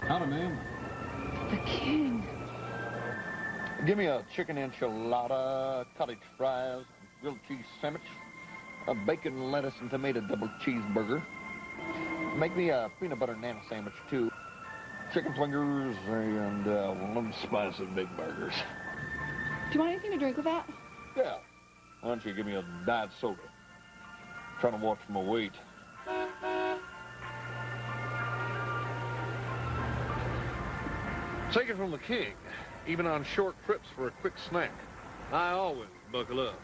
Howdy, ma'am. The king. Give me a chicken enchilada, cottage fries, grilled cheese sandwich, a bacon, lettuce, and tomato double cheeseburger. Make me a peanut butter nana sandwich, too. Chicken fingers and one spicy big burgers. Do you want anything to drink with that? Yeah. Why don't you give me a diet soda? Trying to watch my weight. Take it from the king. Even on short trips for a quick snack, I always buckle up.